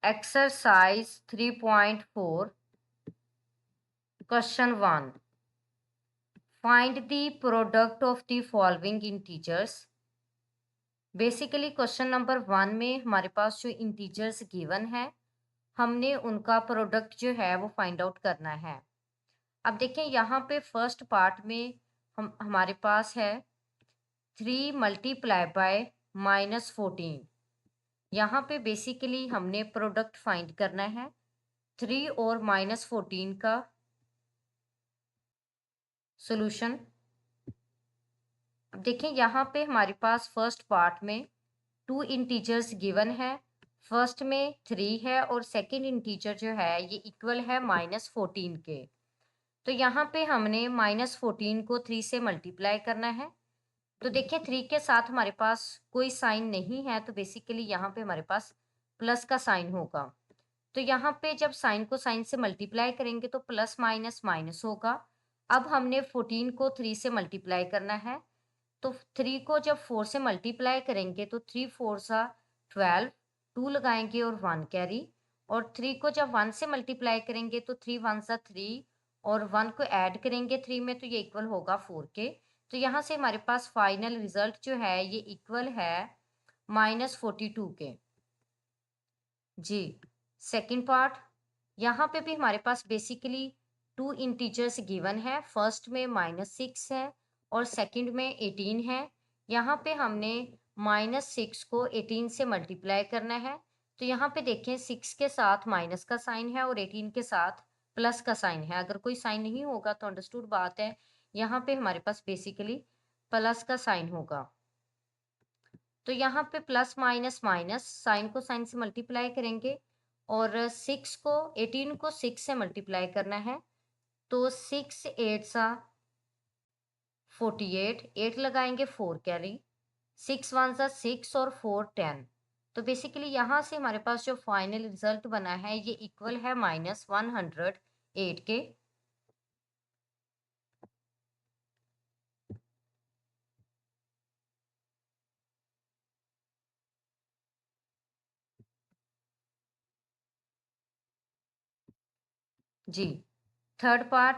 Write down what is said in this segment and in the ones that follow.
Exercise 3.4 Question 1. Find the product of the following integers. Basically question number 1 में हमारे पास जो integers given है, हमने उनका प्रोडक्ट जो है वो फाइंड आउट करना है। अब देखें यहाँ पे फर्स्ट पार्ट में हमारे पास है 3 मल्टीप्लाई बाय -14। यहाँ पे बेसिकली हमने प्रोडक्ट फाइंड करना है 3 और -14 का सॉल्यूशन। अब देखें यहाँ पे हमारे पास फर्स्ट पार्ट में 2 इंटीजर्स गिवन है। फर्स्ट में 3 है और सेकंड इंटीजर जो है ये इक्वल है -14 के। तो यहाँ पे हमने -14 को 3 से मल्टीप्लाई करना है। तो देखिए 3 के साथ हमारे पास कोई साइन नहीं है, तो बेसिकली यहाँ पे हमारे पास प्लस का साइन होगा। तो यहाँ पे जब साइन को साइन से मल्टीप्लाई करेंगे तो प्लस माइनस माइनस होगा। अब हमने 14 को 3 से मल्टीप्लाई करना है, तो 3 को जब 4 से मल्टीप्लाई करेंगे तो 3 4 सा 12, 2 लगाएंगे और 1 कैरी। और 3 को जब 1 से मल्टीप्लाई करेंगे तो 3 1 सा 3 और 1 को ऐड करेंगे 3 में, तो ये इक्वल होगा 4 के। तो यहाँ से हमारे पास फाइनल रिजल्ट जो है ये इक्वल है -42 के। जी, सेकंड पार्ट, यहाँ पे भी हमारे पास बेसिकली 2 इंटीजर्स गिवन है। फर्स्ट में -6 है और सेकंड में 18 है। यहाँ पे हमने -6 को 18 से मल्टीप्लाई करना है। तो यहाँ पे देखें 6 के साथ माइनस का साइन है और 18 के साथ प्लस का साइन है। अगर कोई साइन नहीं होगा तो अंडरस्टूड बात है, यहाँ पे हमारे पास बेसिकली प्लस का साइन होगा। तो यहाँ पे प्लस माइनस माइनस, साइन को साइन से मल्टीप्लाई करेंगे और 6 को 18 को 6 से मल्टीप्लाई करना है। तो 6 8 सा 48, 8 लगाएंगे 4 कैरी, 6 1 सा 6 और 4 10। तो बेसिकली यहाँ से हमारे पास जो फाइनल रिजल्ट बना है ये इक्वल है -108 के। जी, थर्ड पार्ट,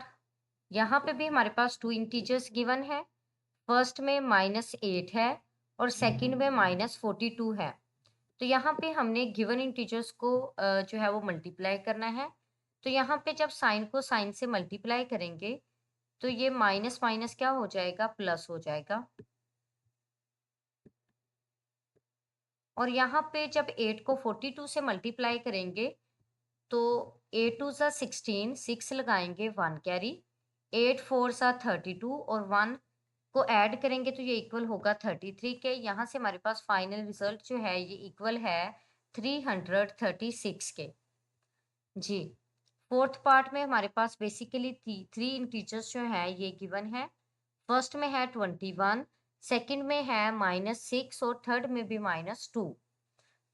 यहाँ पे भी हमारे पास 2 इंटीजर्स गिवन है। फर्स्ट में -8 है और सेकंड में -42 है। तो यहाँ पे हमने गिवन इंटीजर्स को जो है वो मल्टीप्लाई करना है। तो यहाँ पे जब साइन को साइन से मल्टीप्लाई करेंगे तो ये माइनस माइनस क्या हो जाएगा, प्लस हो जाएगा। और यहाँ पे जब 8 को 42 से मल्टीप्लाई करेंगे तो 8 2 सा 16, 6 लगाएंगे 1 कैरी, 8 4 सा 32 और 1 को ऐड करेंगे तो ये इक्वल होगा 33 के। यहाँ से हमारे पास फाइनल रिजल्ट जो है ये इक्वल है 336 के। जी, फोर्थ पार्ट में हमारे पास बेसिकली 3 इंटीजर्स जो है ये गिवन है। फर्स्ट में है 21, सेकंड में है -6 और थर्ड में भी -2।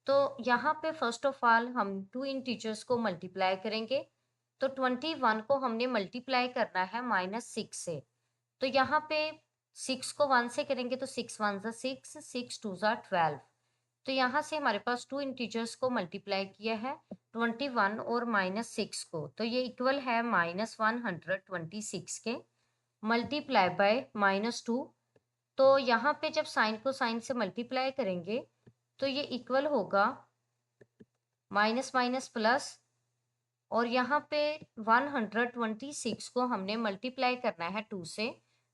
तो यहाँ पे फर्स्ट ऑफ ऑल हम 2 इंटीजर्स को मल्टीप्लाई करेंगे। तो 21 को हमने मल्टीप्लाई करना है -6 से। तो यहाँ पे 6 को 1 से करेंगे तो 6 1 ज़ा 6, 6 2 ज़ा 12। तो यहाँ से हमारे पास 2 इंटीजर्स को मल्टीप्लाई किया है 21 और -6 को, तो ये इक्वल है -126 के मल्टीप्लाई बाय -2। तो यहाँ पे जब साइन को साइन से मल्टीप्लाई करेंगे तो ये इक्वल होगा माइनस माइनस प्लस। और यहाँ पे 126 को हमने मल्टीप्लाई करना है 2 से।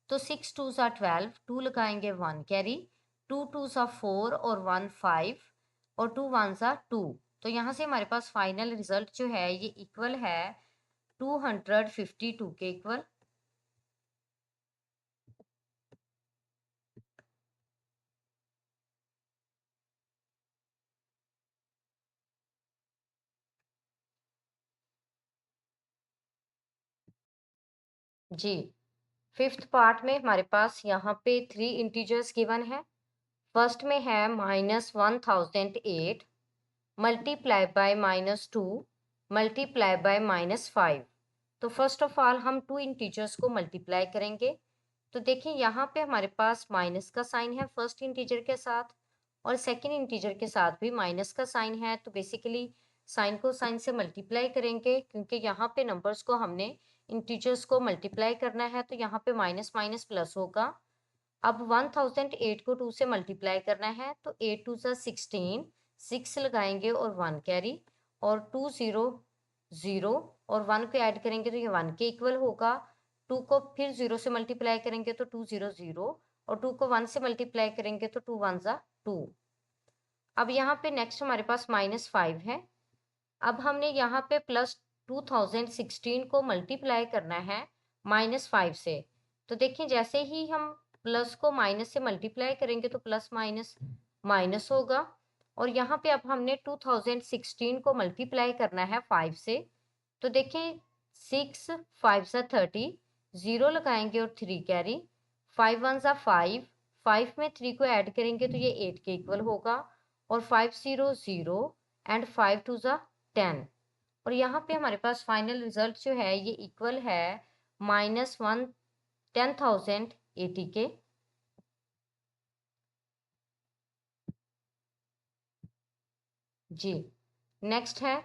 तो 6 2 सा 12, 2 लगाएंगे 1 कैरी, 2 2 सा 4 और 1 5 और 2 1 सा 2। तो यहाँ से हमारे पास फाइनल रिजल्ट जो है ये इक्वल है 252 के इक्वल। जी, फिफ्थ पार्ट में हमारे पास यहाँ पे 3 इंटीजर्स गिवन है। फर्स्ट में है -1008 मल्टीप्लाई बाय -2 मल्टीप्लाई बाय -5। तो फर्स्ट ऑफ ऑल हम 2 इंटीजर्स को मल्टीप्लाई करेंगे। तो देखिए यहाँ पे हमारे पास माइनस का साइन है फर्स्ट इंटीजर के साथ और सेकंड इंटीजर के साथ भी माइनस का साइन है। तो बेसिकली साइन को साइन से मल्टीप्लाई करेंगे, क्योंकि यहाँ पे नंबर्स को हमने इंटीजर्स को मल्टीप्लाई करना है, तो यहाँ पे माइनस माइनस प्लस होगा। अब 1008 को 2 से मल्टीप्लाई करना है, तो 8 2 सा 16, 6 लगाएंगे और 1 कैरी, और 2 0 0 और 1 को ऐड करेंगे तो ये 1 के इक्वल होगा। 2 को फिर 0 से मल्टीप्लाई करेंगे तो 2 0 0, और 2 को 1 से मल्टीप्लाई करेंगे तो 2 1 सा 2। अब यहाँ पे नेक्स्ट हमारे पास -5 है। अब हमने यहाँ पे प्लस 2016 को मल्टीप्लाई करना है -5 से। तो देखिए जैसे ही हम प्लस को माइनस से मल्टीप्लाई करेंगे तो प्लस माइनस माइनस होगा, और यहाँ पे अब हमने 2016 को मल्टीप्लाई करना है 5 से। तो देखिए 6 5 सा 30, 0 लगाएंगे और 3 कैरी, 5 1 सा 5, 5 में 3 को ऐड करेंगे तो ये 8 के इक्वल होगा, और 5 0 0 एंड 5 2 सा 10। और यहाँ पे हमारे पास फाइनल रिजल्ट जो है ये इक्वल है -1080 के। जी नेक्स्ट है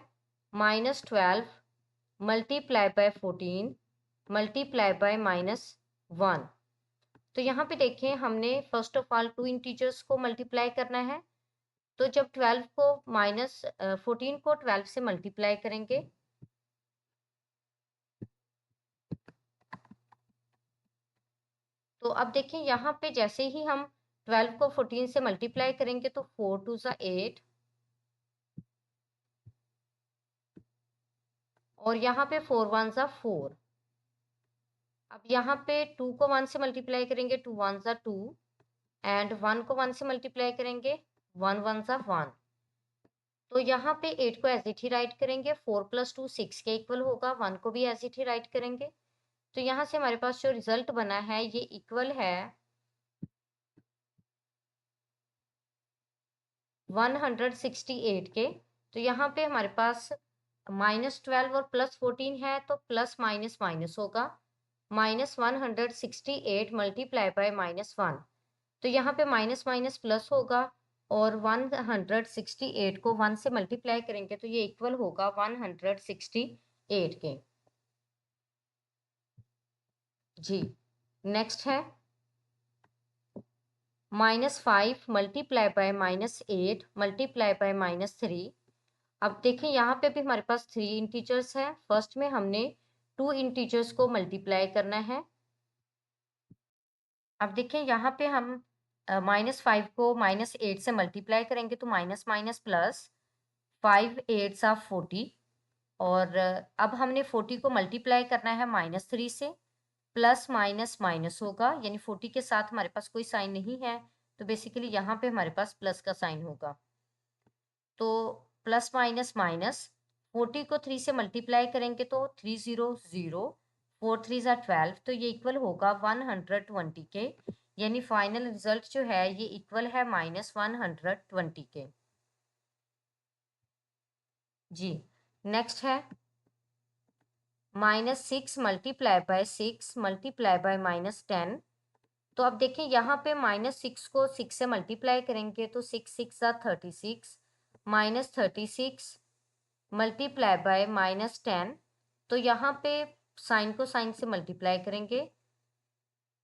-12 मल्टीप्लाई बाय 14 मल्टीप्लाई बाय -1। तो यहाँ पे देखें हमने फर्स्ट ऑफ ऑल 2 इंटीजर्स को मल्टीप्लाई करना है। तो जब 12 को -14 को 12 से मल्टीप्लाई करेंगे, तो अब देखें यहाँ पे जैसे ही हम 12 को 14 से मल्टीप्लाई करेंगे तो 4 2 सा 8, और यहाँ पे 4 1 सा 4। अब यहाँ पे 2 को 1 से मल्टीप्लाई करेंगे 2 1 सा 2, एंड 1 को 1 से मल्टीप्लाई करेंगे 1 1 सा 1। तो यहाँ पे 8 को एज इट ही राइट करेंगे, 4 + 2 6 के इक्वल होगा, 1 को भी एज इट ही राइट करेंगे। तो यहाँ से हमारे पास जो रिजल्ट बना है ये इक्वल है 168 के। तो यहाँ पे हमारे पास -12 और +14 है, तो प्लस माइनस माइनस होगा, -168 मल्टीप्लाई बाय -1। तो यहाँ पे माइनस माइनस प्लस होगा, और 168 को 1 से मल्टीप्लाई करेंगे तो ये इक्वल होगा 168 के। जी नेक्स्ट है -5 मल्टीप्लाई बाय -8 मल्टीप्लाई बाय -3। अब देखें यहाँ पे भी हमारे पास 3 इंटीजर्स हैं। फर्स्ट में हमने 2 इंटीजर्स को मल्टीप्लाई करना है। अब देखें यहाँ पे हम -5 को -8 से मल्टीप्लाई करेंगे तो माइनस माइनस प्लस, 5 8 सा 40, और अब हमने 40 को मल्टीप्लाई करना है -3 से। प्लस माइनस माइनस होगा, यानी 40 के साथ हमारे पास कोई साइन नहीं है, तो बेसिकली यहाँ पे हमारे पास प्लस का साइन होगा। तो प्लस माइनस माइनस, 40 को 3 से मल्टीप्लाई करेंगे तो 3 0 0, 4 3 ज़ा 12, तो ये इक्वल होगा 120 के। यानी फाइनल रिजल्ट जो है ये इक्वल है -120 के। जी नेक्स्ट है -6 मल्टीप्लाई बाय 6 मल्टीप्लाई बाय -10। तो अब देखिए यहाँ पे -6 को 6 से मल्टीप्लाई करेंगे तो 6 6 ज़ा 36, -36 मल्टीप्लाई बाय -10। तो यहाँ पे साइन को साइन से मल्टीप्लाई करेंगे,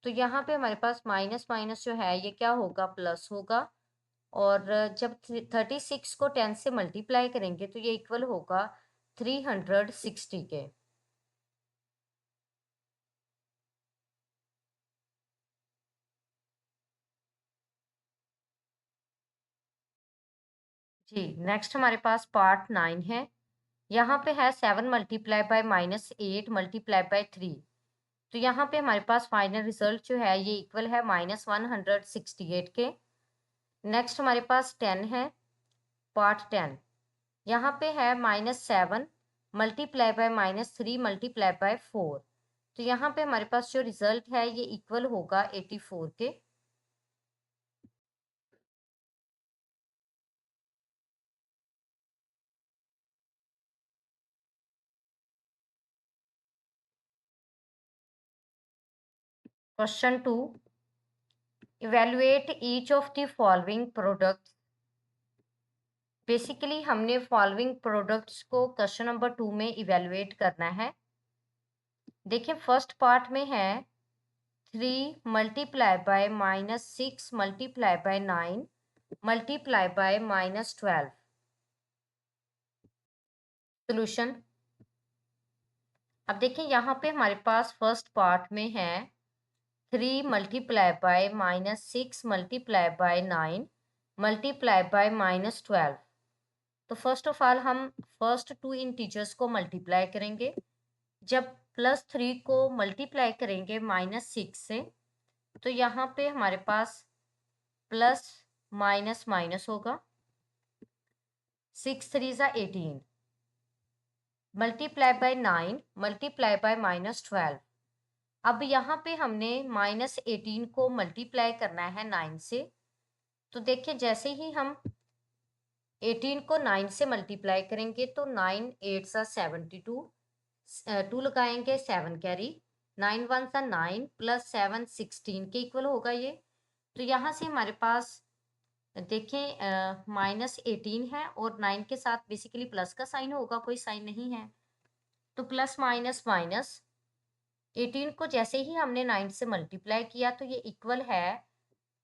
तो यहाँ पे हमारे पास माइनस माइनस जो है ये क्या होगा, प्लस होगा। और जब 36 को 10 से मल्टीप्लाई करेंगे तो ये इक्वल होगा 360 के। जी नेक्स्ट हमारे पास पार्ट 9 है। यहाँ पे है 7 मल्टीप्लाई बाय -8 मल्टीप्लाई बाय 3। तो यहाँ पे हमारे पास फाइनल रिजल्ट जो है ये इक्वल है -168 के। नेक्स्ट हमारे पास 10 है, पार्ट 10। यहाँ पे है -7 मल्टीप्लाई बाय -3 मल्टीप्लाई बाय 4। तो यहाँ पे हमारे पास जो रिजल्ट है ये इक्वल होगा 84 के। Question 2, evaluate each of the following products basically हमने फॉलोइंग प्रोडक्ट्स को क्वेश्चन नंबर 2 में इवेलुएट करना है। देखिए फर्स्ट पार्ट में है 3 multiply bye -6 multiply by 9 multiply by -12। Solution. अब देखिए यहाँ पे हमारे पास फर्स्ट पार्ट में है 3 multiply bye -6 multiply by 9 multiply by -12। तो फर्स्ट ऑफ ऑल हम फर्स्ट 2 इंटीजर्स को मल्टीप्लाई करेंगे। जब +3 को मल्टीप्लाई करेंगे -6 से, तो यहाँ पे हमारे पास प्लस माइनस माइनस होगा। 6 3 ज़ा 18 मल्टीप्लाई बाय 9 मल्टीप्लाई बाय -12। अब यहाँ पे हमने -18 को मल्टीप्लाई करना है 9 से। तो देखिए जैसे ही हम 18 को 9 से मल्टीप्लाई करेंगे तो 9 8 सा 72, 2 लगाएंगे 7 कैरी, 9 1 सा 9 प्लस 7 16 के इक्वल होगा ये। तो यहाँ से हमारे पास देखें -18 है और 9 के साथ बेसिकली प्लस का साइन होगा, कोई साइन नहीं है। तो प्लस माइनस माइनस 18 को जैसे ही हमने 9 से मल्टीप्लाई किया तो ये इक्वल है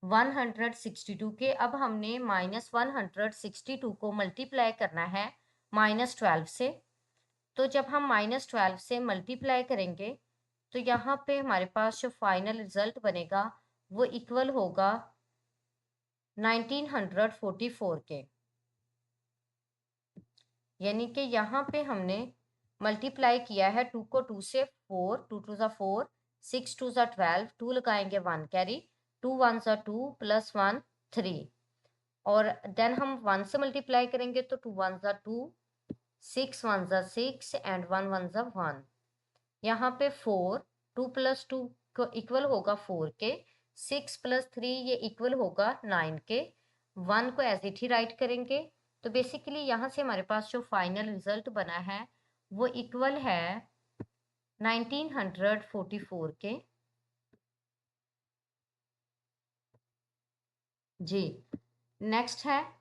162 के। अब हमने -162 को मल्टीप्लाई करना है -12 से। तो जब हम -12 से मल्टीप्लाई करेंगे तो यहाँ पे हमारे पास जो फाइनल रिजल्ट बनेगा वो इक्वल होगा 1944 के। यानी कि यहाँ पे हमने मल्टीप्लाई किया है 2 को 2 से 4, 2 2 ज़ा 4, 6 2 ज़ा 12, 2 लगाएंगे 1 कैरी, 2 1 ज़ा 2 प्लस 1 3। और देन हम 1 से मल्टीप्लाई करेंगे तो 2 1 ज़ा 2, 6 1 ज़ा 6 एंड 1 1 ज़ा 1। यहाँ पे 4 2 प्लस 2 को इक्वल होगा 4 के, 6 प्लस 3 ये इक्वल होगा 9 के। 1 को एज इट ही राइट करेंगे। तो बेसिकली यहाँ से हमारे पास जो फाइनल रिजल्ट बना है वो इक्वल है 1944 के। जी नेक्स्ट है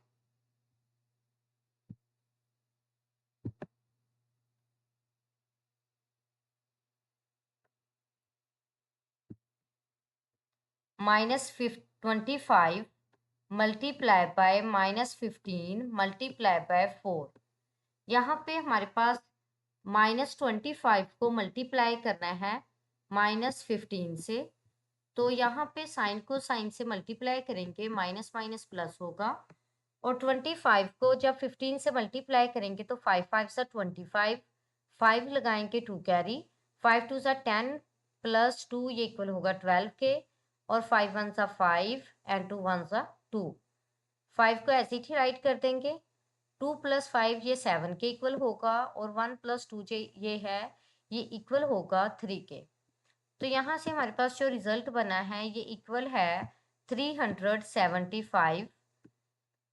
-25 मल्टीप्लाई बाय -15 मल्टीप्लाई बाय 4। यहाँ पे हमारे पास -25 को मल्टीप्लाई करना है -15 से। तो यहाँ पे साइन को साइन से मल्टीप्लाई करेंगे, माइनस माइनस प्लस होगा। और 25 को जब 15 से मल्टीप्लाई करेंगे तो 5 5 सा 25, 5 लगाएंगे 2 कैरी, 5 2 सा 10 प्लस 2 ये इक्वल होगा 12 के। और 5 1 सा 5 एंड 2 1 सा 2। 5 को ऐसे ही राइट कर देंगे। 2 प्लस 5 ये 7 के इक्वल होगा और 1 प्लस 2 ये है, ये इक्वल होगा 3 के। तो यहाँ से हमारे पास जो रिजल्ट बना है ये इक्वल है 375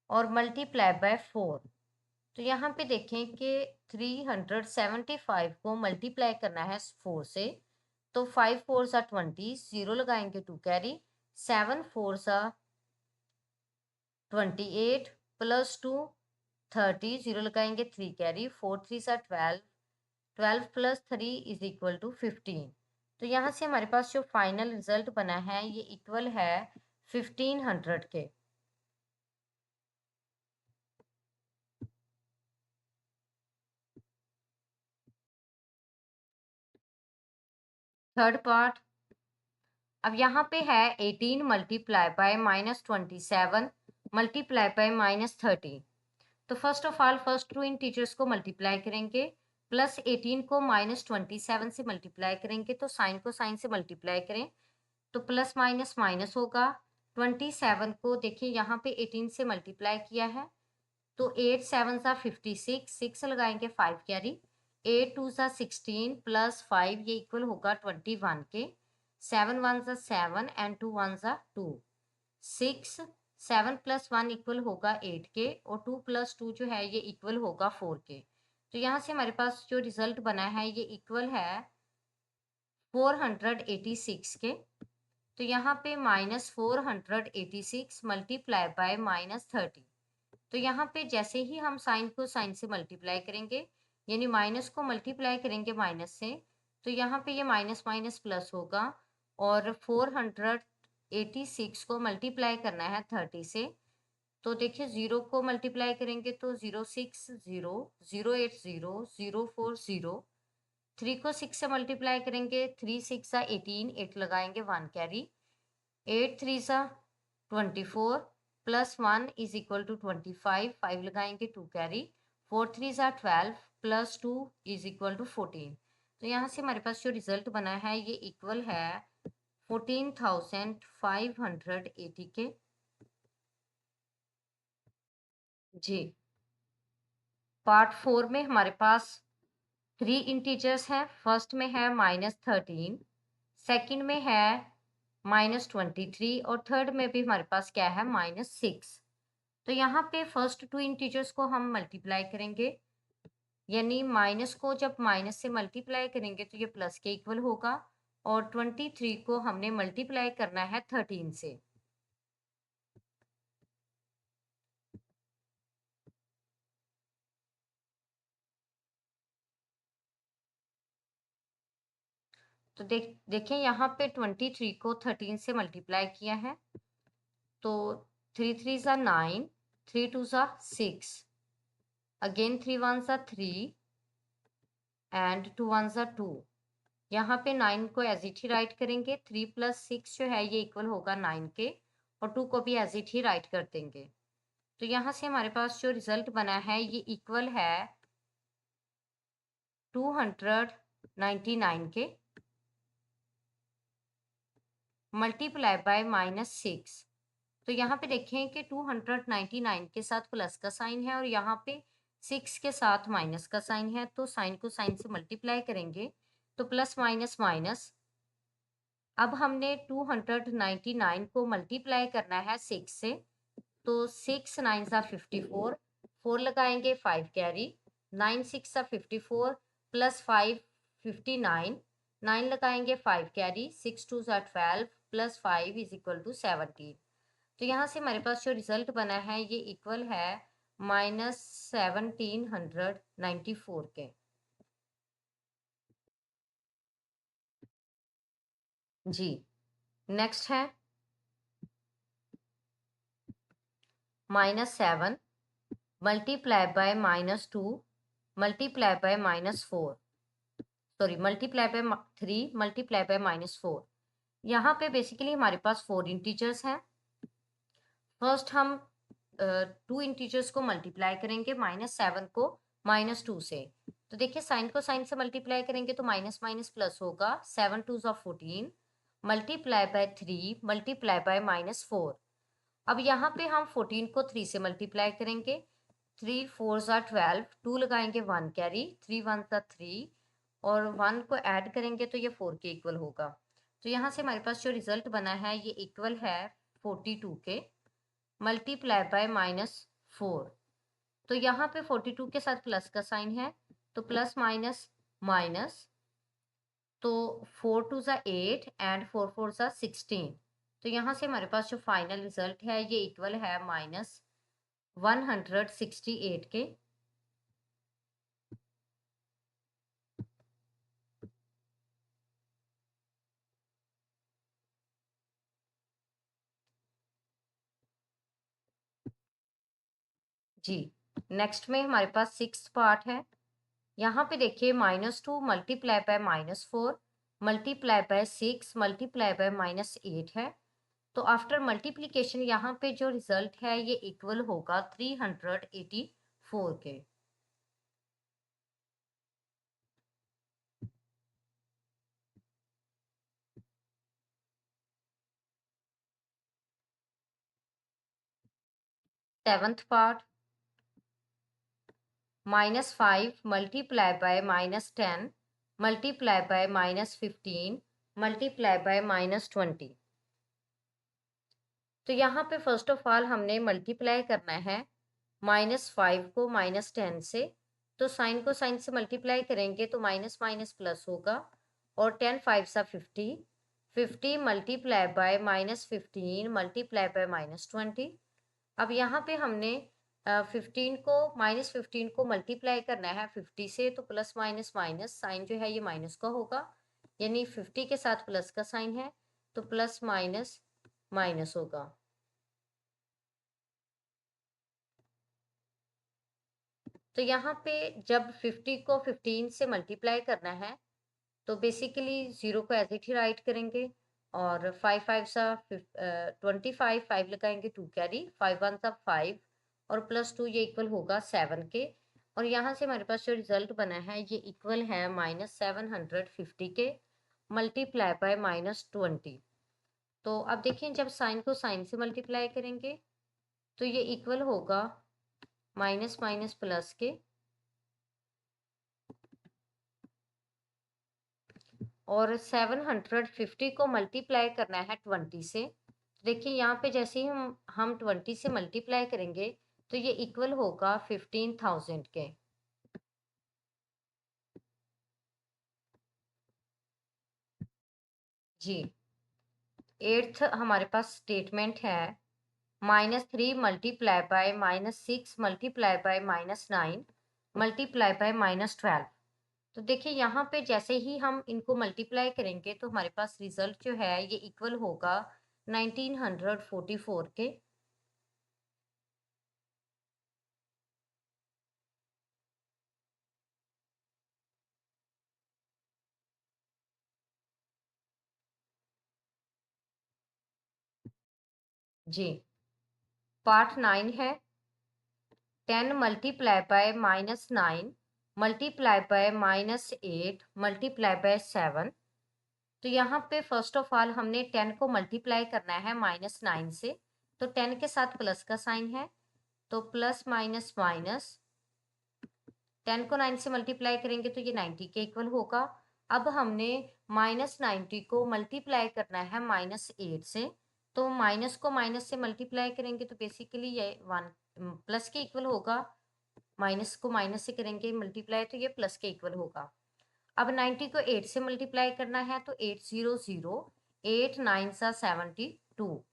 और मल्टीप्लाई बाय 4। तो यहाँ पे देखें कि 375 को मल्टीप्लाई करना है 4 से। तो 5 4 सा 20, 0 लगाएंगे 2 कैरी, 7 4 सा 28 प्लस 2 30, 0 लगाएंगे 3 कैरी, 4 3 सा 12, 12 प्लस 3 इज इक्वल टू 15। तो यहाँ से हमारे पास जो फाइनल रिजल्ट बना है ये इक्वल है 1500 के। Third part. अब यहाँ पे है 18 मल्टीप्लाई बाय -27 मल्टीप्लाई बाय -13। तो first of all first 2 integers को मल्टीप्लाई करेंगे, प्लस 18 को -27 से मल्टीप्लाई करेंगे तो साइन को साइन से मल्टीप्लाई करें तो प्लस माइनस माइनस होगा। 27 को देखिए यहाँ पे 18 से मल्टीप्लाई किया है तो 8 7 सा 56, 6 लगाएंगे 5 कैरी, 8 2 सा 16 प्लस 5 ये इक्वल होगा 21 के। 7 1 सा 7 एंड 2 1 सा 2, 6 7 प्लस 1 इक्वल होगा 8 के और 2 प्लस 2 जो है ये इक्वल होगा 4 के। तो यहाँ से हमारे पास जो रिजल्ट बना है ये इक्वल है 486 के। तो यहाँ पे -486 मल्टीप्लाई बाय -30। तो यहाँ पे जैसे ही हम साइन को साइन से मल्टीप्लाई करेंगे, यानी माइनस को मल्टीप्लाई करेंगे माइनस से, तो यहाँ पे ये माइनस माइनस प्लस होगा और 486 को मल्टीप्लाई करना है 30 से। तो देखिए 0 को मल्टीप्लाई करेंगे तो 060, 080, 040। 3 को 6 से मल्टीप्लाई करेंगे, 3 6 18, 8 लगाएंगे 1 carry, 8 3 24 plus 1 is equal to 25, 5 लगाएंगे 2 carry, 4 3 12 plus 2 is equal to 14। तो यहाँ से हमारे पास जो रिजल्ट बना है ये इक्वल है 14,580 के। जी, पार्ट 4 में हमारे पास 3 इंटीजर्स हैं। फर्स्ट में है -13, सेकंड में है -23 और थर्ड में भी हमारे पास क्या है -6। तो यहाँ पे फर्स्ट 2 इंटीजर्स को हम मल्टीप्लाई करेंगे, यानी माइनस को जब माइनस से मल्टीप्लाई करेंगे तो ये प्लस के इक्वल होगा और 23 को हमने मल्टीप्लाई करना है 13 से। तो देखें यहाँ पे 23 को 13 से मल्टीप्लाई किया है, तो 3 3 ज़ा 9, 3 2 ज़ा 6, अगेन 3 1 ज़ा 3 एंड 2 1 ज़ा 2। यहाँ पे 9 को एज इट ही राइट करेंगे, 3 + 6 जो है ये इक्वल होगा 9 के और 2 को भी एज इट ही राइट कर देंगे। तो यहाँ से हमारे पास जो रिजल्ट बना है ये इक्वल है 299 के मल्टीप्लाई बाय -6। तो यहाँ पे देखें कि 299 के साथ प्लस का साइन है और यहाँ पे 6 के साथ माइनस का साइन है, तो साइन को साइन से मल्टीप्लाई करेंगे तो प्लस माइनस माइनस। अब हमने 299 को मल्टीप्लाई करना है 6 से, तो 6 9 ज़ा 54, 4 लगाएंगे 5 कैरी, 9 6 ज़ा 54 प्लस 5 59, 9 लगाएंगे 5 कैरी, 6 2 ज़ा 12 प्लस 5 इज इक्वल टू 17। तो यहाँ से हमारे पास जो रिजल्ट बना है ये इक्वल है -1794 के। जी, नेक्स्ट है -7 multiply by -2 multiply by -4, sorry multiply by 3 multiply bye -4। यहाँ पे बेसिकली हमारे पास 4 इंटीजर्स हैं। फर्स्ट हम 2 इंटीजर्स को मल्टीप्लाई करेंगे, -7 को -2 से। तो देखिए साइन को साइन से मल्टीप्लाई करेंगे तो माइनस माइनस प्लस होगा, 7 2 ज़ा 14 मल्टीप्लाई बाय 3 मल्टीप्लाई बाय -4। अब यहाँ पे हम 14 को 3 से मल्टीप्लाई करेंगे, 3 4 ज़ा 12, 2 लगाएंगे 1 कैरी, 3 1 ज़ा 3 और 1 को ऐड करेंगे तो ये 4 के इक्वल होगा। तो यहाँ से हमारे पास जो रिजल्ट बना है ये इक्वल है 42 के मल्टीप्लाई बाय -4। तो यहाँ पे 42 के साथ प्लस का साइन है, तो प्लस माइनस माइनस, तो 4 2 ज़ा 8 एंड 4 4 ज़ा 16। तो यहाँ से हमारे पास जो फाइनल रिजल्ट है ये इक्वल है -168 के। जी, नेक्स्ट में हमारे पास 6th पार्ट है। यहाँ पे देखिए -2 multiply by -4 multiply bye 6 multiply by -8 है। तो आफ्टर मल्टीप्लिकेशन यहाँ पे जो रिजल्ट है ये इक्वल होगा 384 के। 7th part -5 multiply by -10 multiply by -15 multiply by -20। तो यहाँ पे फर्स्ट ऑफ ऑल हमने मल्टीप्लाई करना है -5 को -10 से, तो साइन को साइन से मल्टीप्लाई करेंगे तो माइनस माइनस प्लस होगा और 10 5 सा 50, 50 मल्टीप्लाई बाय -15 मल्टीप्लाई बाय -20। अब यहाँ पे हमने 15 को -15 को मल्टीप्लाई करना है 50 से, तो प्लस माइनस माइनस साइन जो है ये माइनस का होगा, यानी 50 के साथ प्लस का साइन है तो प्लस माइनस माइनस होगा। तो यहाँ पे जब 50 को 15 से मल्टीप्लाई करना है तो बेसिकली 0 को एज इट ही राइट करेंगे, और 5 5 सा 25, 5 लगाएंगे 2 कैरी, 5 1 सा 5 और प्लस 2 ये इक्वल होगा 7 के, और यहाँ से हमारे पास जो रिजल्ट बना है ये इक्वल है -750 के मल्टीप्लाई बाय -20। तो अब देखिए जब साइन को साइन से मल्टीप्लाई करेंगे तो ये इक्वल होगा माइनस माइनस प्लस के, और 750 को मल्टीप्लाई करना है 20 से। देखिए यहाँ पे जैसे ही हम 20 से मल्टीप्लाई करेंगे तो ये इक्वल होगा 15,000 के। जी, 8th हमारे पास स्टेटमेंट है -3 multiply bye -6 multiply by -9 multiply by -12। तो देखिए यहाँ पे जैसे ही हम इनको मल्टीप्लाई करेंगे तो हमारे पास रिजल्ट जो है ये इक्वल होगा 1944 के। जी, पार्ट 9 है 10 multiply by -9 multiply by -8 multiply by 7। तो यहाँ पे फर्स्ट ऑफ ऑल हमने 10 को मल्टीप्लाई करना है -9 से, तो 10 के साथ प्लस का साइन है तो प्लस माइनस माइनस, 10 को 9 से मल्टीप्लाई करेंगे तो ये 90 के इक्वल होगा। अब हमने -90 को मल्टीप्लाई करना है -8 से, तो माइनस को माइनस से मल्टीप्लाई करेंगे तो बेसिकली ये 1 प्लस के इक्वल होगा, माइनस को माइनस से करेंगे मल्टीप्लाई तो ये प्लस के इक्वल होगा। अब 90 को 8 से मल्टीप्लाई करना है तो 800, 8 9 सा 72।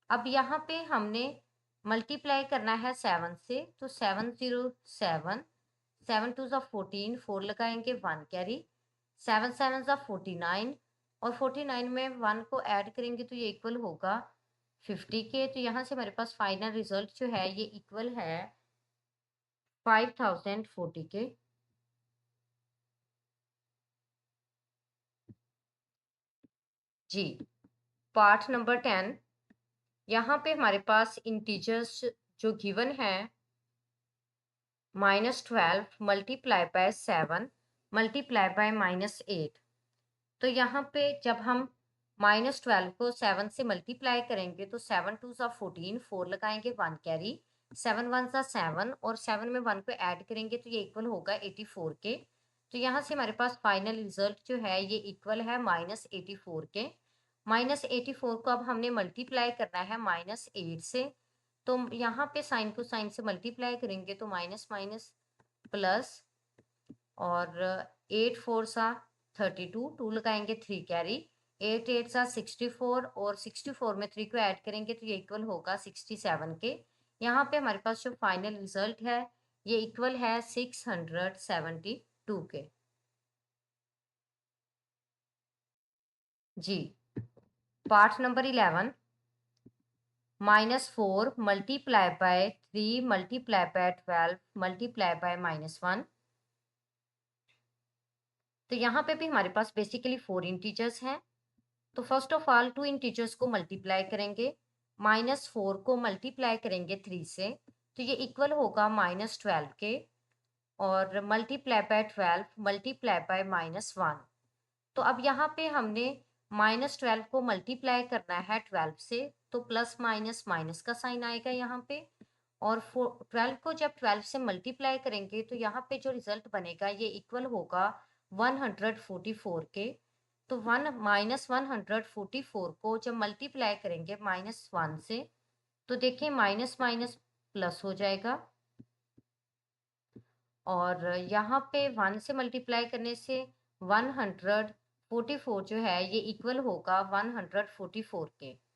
अब यहाँ पे हमने मल्टीप्लाई करना है 7 से, तो 707, 7 2 सा 14, 4 लगाएंगे 1 कैरी, 7 7 सा 49, और 49 में 1 को ऐड करेंगे तो ये इक्वल होगा 50 के। तो यहाँ से हमारे पास फाइनल रिजल्ट जो है ये इक्वल है 5040 के। जी, पार्ट नंबर 10, यहाँ पे हमारे पास इंटीजर्स जो गिवन है -12 मल्टीप्लाई बाय 7 मल्टीप्लाई बाय -8। तो यहाँ पे जब हम -12 को 7 से मल्टीप्लाई करेंगे तो 7 2 सा 14, 4 लगाएंगे 1 कैरी, 7 1 सा 7 और 7 में 1 को ऐड करेंगे तो ये इक्वल होगा 84 के। तो यहाँ से हमारे पास फाइनल रिजल्ट जो है ये इक्वल है -84 के। -84 को अब हमने मल्टीप्लाई करना है -8 से, तो यहाँ पे साइन को साइन से मल्टीप्लाई करेंगे तो माइनस माइनस प्लस, और 8 4 सा 32, 2 लगाएंगे 3 कैरी, 8 8 सा 64 और 64 में 3 को ऐड करेंगे तो ये इक्वल होगा 67 के। यहाँ पे हमारे पास जो फाइनल रिजल्ट है ये इक्वल है 672 के। जी, part number 11, -4 multiply by 3 multiply by 12 multiply by -1। तो यहाँ पे भी हमारे पास बेसिकली 4 इंटीजर्स हैं। तो फर्स्ट ऑफ ऑल 2 इंटीजर्स को मल्टीप्लाई करेंगे, -4 को मल्टीप्लाई करेंगे 3 से तो ये इक्वल होगा -12 के, और मल्टीप्लाई बाय 12 मल्टीप्लाई बाय -1। तो अब यहाँ पे हमने -12 को मल्टीप्लाई करना है 12 से, तो प्लस माइनस माइनस का साइन आएगा यहाँ पे, और 12 को जब 12 से मल्टीप्लाई करेंगे तो यहाँ पे जो रिजल्ट बनेगा ये इक्वल होगा 144 के। तो 144 को जब मल्टीप्लाई करेंगे -1 से तो देखिए माइनस माइनस प्लस हो जाएगा, और यहाँ पे 1 से मल्टीप्लाई करने से 144 जो है ये इक्वल होगा 144 के।